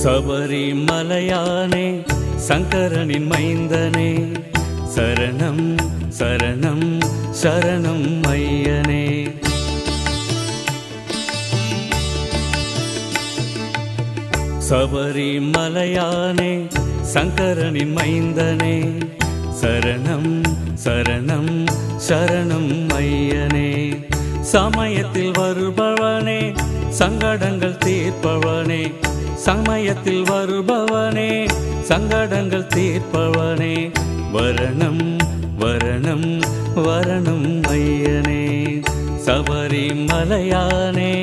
சபரிமலையானே சங்கரனின் மைந்தனே சரணம் சரணம் சரணம் ஐயனே. சபரிமலையானே சங்கரனின் மைந்தனே சரணம் சரணம் சரணம் ஐயனே. சமயத்தில் வருபவனே சங்கடங்கள் தீர்ப்பவனே சமயத்தில் வருபவனே சங்கடங்கள் தீர்ப்பவனே வரணம் வரணம் வரணம் ஐயனே. சபரிமலையானே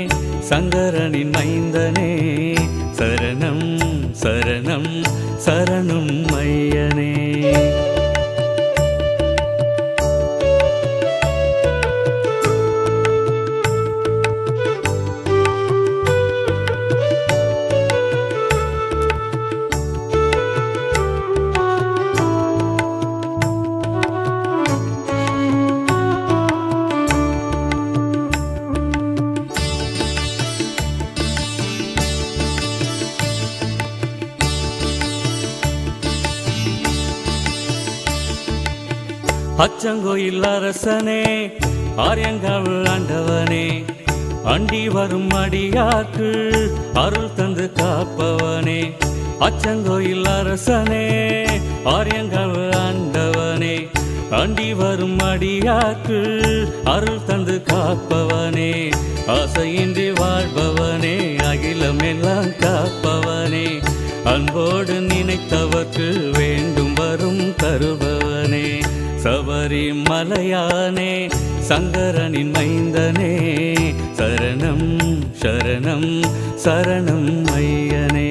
சங்கரனின் மைந்தனே சரணம் சரணம் சரணம் ஐயனே. அச்சங்கோயில் அரசனே ஆரியங்காவு ஆண்டவனே அண்டி வரும் அடியாக்கு அருள் தந்து காப்பவனே. அச்சங்கோயில் அரசனே ஆரியங்காவு ஆண்டவனே அண்டி வரும் அடியாக்கு அருள் தந்து காப்பவனே. ஆசையின்றி வாழ்பவனே அகிலமெல்லாம் காப்பவனே அன்போடு நினைத்தவர்க்கு வேண்டும் வரும் தருபவனே. சபரிமலையானே சங்கரனின் மைந்தனே சரணம் சரணம் சரணம் ஐயனே.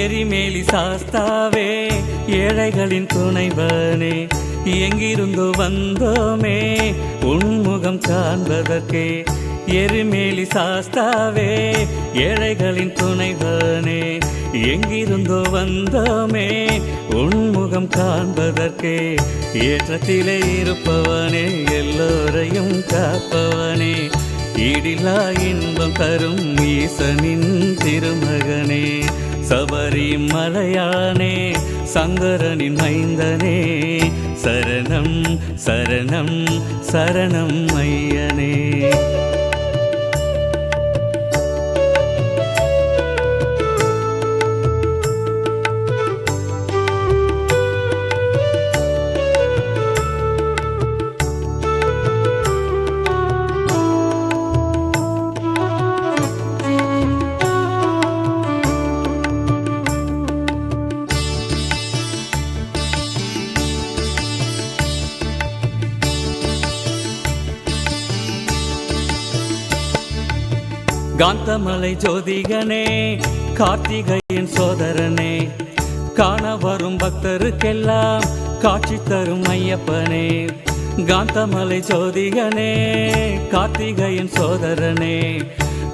எரிமேலி சாஸ்தாவே ஏழைகளின் துணைவனே எங்கிருந்து வந்தோமே உன்முகம் காண்பதற்கே. எரிமேலி சாஸ்தாவே ஏழைகளின் துணைவனே எங்கிருந்து வந்தோமே உன்முகம் காண்பதற்கே. ஏற்றத்திலே இருப்பவனே எல்லோரையும் காப்பவனே ஈடிலா இன்பம் தரும் ஈசனின் திருமகனே. சபரிமலையானே சங்கரனின் மைந்தனே சரணம் சரணம் சரணம் ஐயனே. காந்தமலை ஜோதிகனே கார்த்திகையின் சோதரனே காண வரும் பக்தருக்கெல்லாம் காட்சி தரும் ஐயப்பனே. காந்தமலை ஜோதிகனே கார்த்திகையின் சோதரனே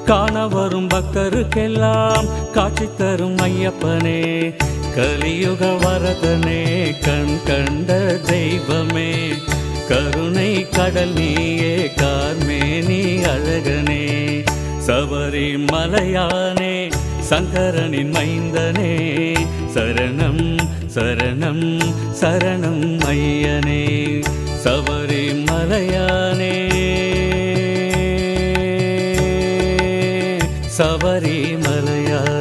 காண வரும் பக்தருக்கெல்லாம் காட்சி தரும் ஐயப்பனே. கலியுக வரதனே கண் கண்ட தெய்வமே கருணை கடல் நீயே கார்மேனி அழகனே. சபரிமலையானே சங்கரனின் மைந்தனே சரணம் சரணம் சரணம் ஐயனே. சபரிமலையானே சபரிமலையானே.